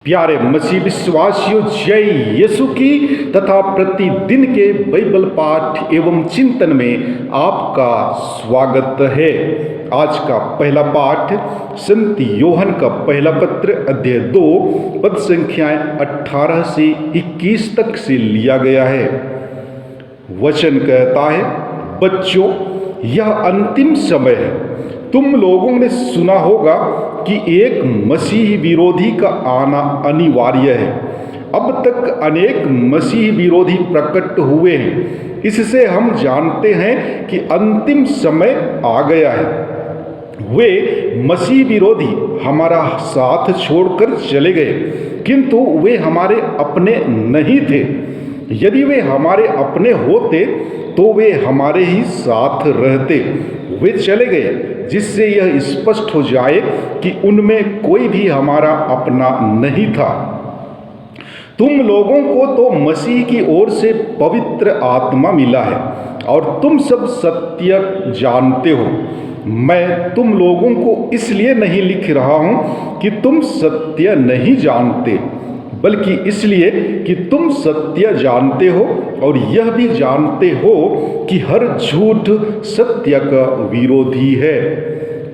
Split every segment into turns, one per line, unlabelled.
प्यारे मसीह विश्वासियों, जय यीशु की तथा प्रतिदिन के बाइबल पाठ एवं चिंतन में आपका स्वागत है। आज का पहला पाठ संत योहन का पहला पत्र अध्याय 2 पद संख्याएं 18 से 21 तक से लिया गया है। वचन कहता है, बच्चों, यह अंतिम समय है। तुम लोगों ने सुना होगा कि एक मसीह विरोधी का आना अनिवार्य है। अब तक अनेक मसीह विरोधी प्रकट हुए हैं। इससे हम जानते हैं कि अंतिम समय आ गया है। वे मसीह विरोधी हमारा साथ छोड़कर चले गए, किंतु वे हमारे अपने नहीं थे। यदि वे हमारे अपने होते तो वे हमारे ही साथ रहते। वे चले गए, जिससे यह स्पष्ट हो जाए कि उनमें कोई भी हमारा अपना नहीं था। तुम लोगों को तो मसीह की ओर से पवित्र आत्मा मिला है और तुम सब सत्य जानते हो। मैं तुम लोगों को इसलिए नहीं लिख रहा हूं कि तुम सत्य नहीं जानते, बल्कि इसलिए कि तुम सत्य जानते हो और यह भी जानते हो कि हर झूठ सत्य का विरोधी है।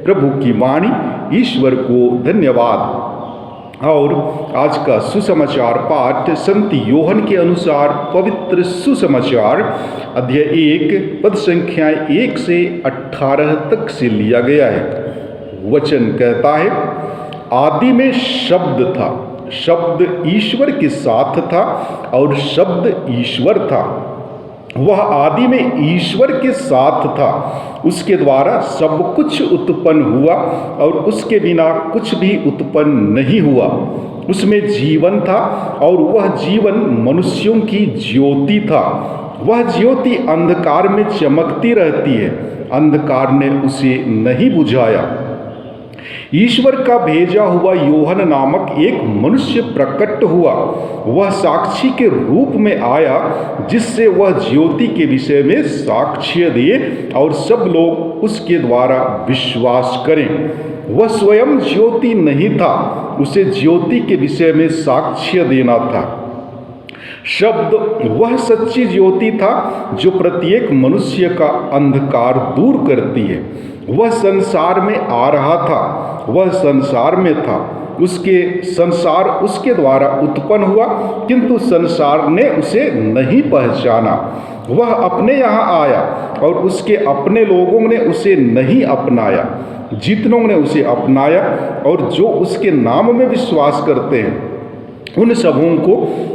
प्रभु की वाणी। ईश्वर को धन्यवाद। और आज का सुसमाचार पाठ संत योहन के अनुसार पवित्र सुसमाचार अध्याय 1 पद संख्याएं 1 से 18 तक से लिया गया है। वचन कहता है, आदि में शब्द था, शब्द ईश्वर के साथ था और शब्द ईश्वर था। वह आदि में ईश्वर के साथ था। उसके द्वारा सब कुछ उत्पन्न हुआ और उसके बिना कुछ भी उत्पन्न नहीं हुआ। उसमें जीवन था और वह जीवन मनुष्यों की ज्योति था। वह ज्योति अंधकार में चमकती रहती है, अंधकार ने उसे नहीं बुझाया। ईश्वर का भेजा हुआ योहन नामक एक मनुष्य प्रकट हुआ। वह साक्षी के रूप में आया, जिससे वह ज्योति के विषय में साक्ष्य दे और सब लोग उसके द्वारा विश्वास करें। वह स्वयं ज्योति नहीं था, उसे ज्योति के विषय में साक्ष्य देना था। शब्द वह सच्ची ज्योति था जो प्रत्येक मनुष्य का अंधकार दूर करती है। वह संसार में आ रहा था, वह संसार में था, संसार उसके द्वारा उत्पन्न हुआ, किंतु संसार ने उसे नहीं पहचाना। वह अपने यहाँ आया और उसके अपने लोगों ने उसे नहीं अपनाया। जितनों ने उसे अपनाया और जो उसके नाम में विश्वास करते हैं, उन सबों को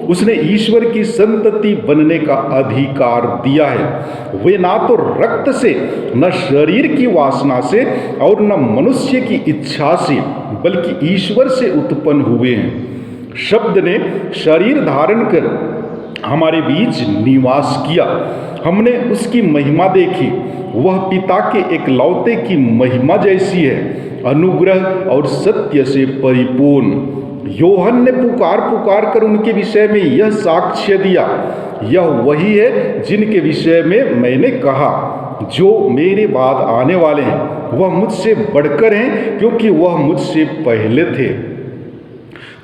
उसने ईश्वर की संतति बनने का अधिकार दिया है। वे ना तो रक्त से, न शरीर की वासना से और न मनुष्य की इच्छा से, बल्कि ईश्वर से उत्पन्न हुए हैं। शब्द ने शरीर धारण कर हमारे बीच निवास किया। हमने उसकी महिमा देखी। वह पिता के एकलौते की महिमा जैसी है, अनुग्रह और सत्य से परिपूर्ण। योहन ने पुकार कर उनके विषय में यह साक्ष्य दिया, यह वही है जिनके विषय में मैंने कहा, जो मेरे बाद आने वाले हैं वह मुझसे बढ़कर हैं, क्योंकि वह मुझसे पहले थे।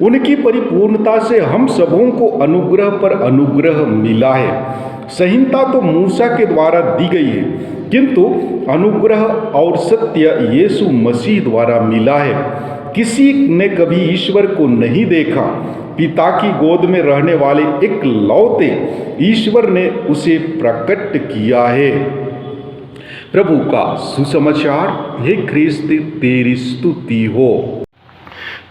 उनकी परिपूर्णता से हम सबों को अनुग्रह पर अनुग्रह मिला है। संहिता तो मूसा के द्वारा दी गई है, किंतु अनुग्रह और सत्य यीशु मसीह द्वारा मिला है। किसी ने कभी ईश्वर को नहीं देखा। पिता की गोद में रहने वाले एकलौते ईश्वर ने उसे प्रकट किया है। प्रभु का सुसमाचार। हे ख्रिस्त, तेरी स्तुति हो।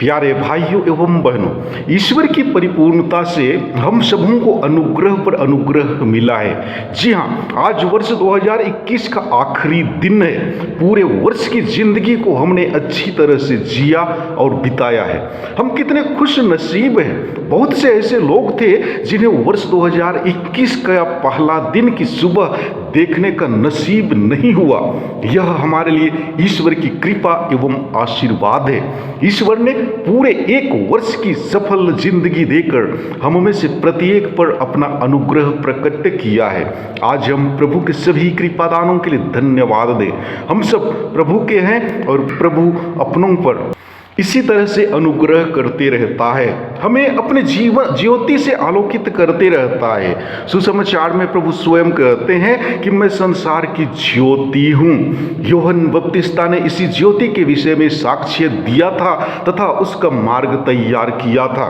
प्यारे भाइयों एवं बहनों, ईश्वर की परिपूर्णता से हम सबों को अनुग्रह पर अनुग्रह मिला है। जी हाँ, आज वर्ष 2021 का आखिरी दिन है। पूरे वर्ष की जिंदगी को हमने अच्छी तरह से जिया और बिताया है। हम कितने खुश नसीब हैं। बहुत से ऐसे लोग थे जिन्हें वर्ष 2021 का पहला दिन की सुबह देखने का नसीब नहीं हुआ। यह हमारे लिए ईश्वर की कृपा एवं आशीर्वाद है। ईश्वर ने पूरे एक वर्ष की सफल जिंदगी देकर हम में से प्रत्येक पर अपना अनुग्रह प्रकट किया है। आज हम प्रभु के सभी कृपादानों के लिए धन्यवाद दें। हम सब प्रभु के हैं और प्रभु अपनों पर इसी तरह से अनुग्रह करते रहता है, हमें अपने जीवन ज्योति से आलोकित करते रहता है। सुसमाचार में प्रभु स्वयं कहते हैं कि मैं संसार की ज्योति हूँ। यूहन्ना बपतिस्ता ने इसी ज्योति के विषय में साक्ष्य दिया था तथा उसका मार्ग तैयार किया था।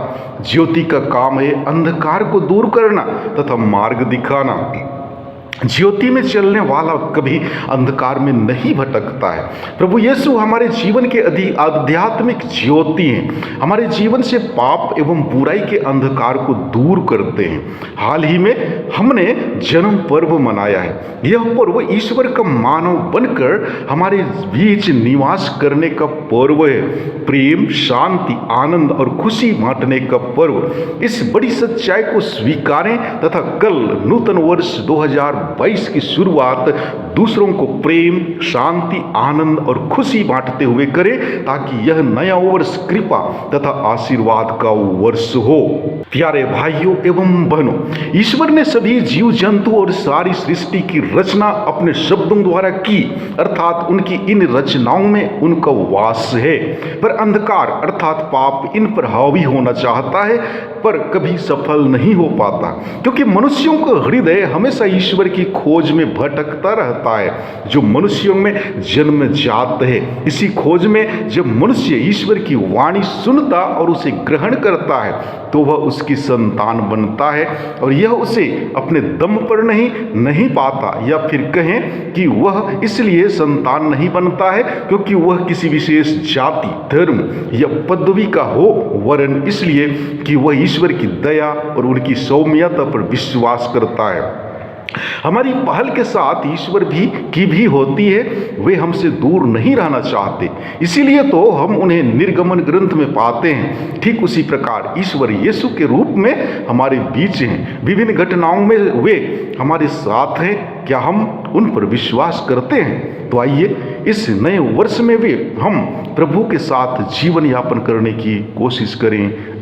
ज्योति का काम है अंधकार को दूर करना तथा मार्ग दिखाना। ज्योति में चलने वाला कभी अंधकार में नहीं भटकता है। प्रभु यीशु हमारे जीवन के आध्यात्मिक ज्योति हैं, हमारे जीवन से पाप एवं बुराई के अंधकार को दूर करते हैं। हाल ही में हमने जन्म पर्व मनाया है। यह पर्व ईश्वर का मानव बनकर हमारे बीच निवास करने का पर्व है। प्रेम, शांति, आनंद और खुशी बांटने का पर्व। इस बड़ी सच्चाई को स्वीकारें तथा कल नूतन वर्ष 2022 की शुरुआत दूसरों को प्रेम, शांति, आनंद और खुशी बांटते हुए करें, ताकि यह नया वर्ष कृपा तथा आशीर्वाद का वर्ष हो। प्यारे भाइयों एवं बहनों, ईश्वर ने सभी जीव जंतु और सारी सृष्टि की रचना अपने शब्दों द्वारा की, अर्थात उनकी इन रचनाओं में उनका वास है। पर अंधकार अर्थात पाप इन पर हावी होना चाहता है, पर कभी सफल नहीं हो पाता, क्योंकि मनुष्यों का हृदय हमेशा ईश्वर की खोज में भटकता रहता है, जो मनुष्यों में जन्म जात है। इसी खोज में जब मनुष्य ईश्वर की वाणी सुनता और उसे ग्रहण करता है, तो वह उसकी संतान बनता है, और यह उसे अपने दम पर नहीं पाता, या फिर कहें कि वह इसलिए संतान नहीं बनता है क्योंकि वह किसी विशेष जाति, धर्म या पदवी का हो, वरन इसलिए कि वह ईश्वर की दया और उनकी सौम्यता पर विश्वास करता है। हमारी पहल के साथ ईश्वर भी होती है। वे हमसे दूर नहीं रहना चाहते, इसीलिए तो हम उन्हें निर्गमन ग्रंथ में पाते हैं। ठीक उसी प्रकार ईश्वर यीशु के रूप में हमारे बीच हैं। विभिन्न घटनाओं में वे हमारे साथ हैं। क्या हम उन पर विश्वास करते हैं? तो आइए इस नए वर्ष में भी हम प्रभु के साथ जीवन यापन करने की कोशिश करें।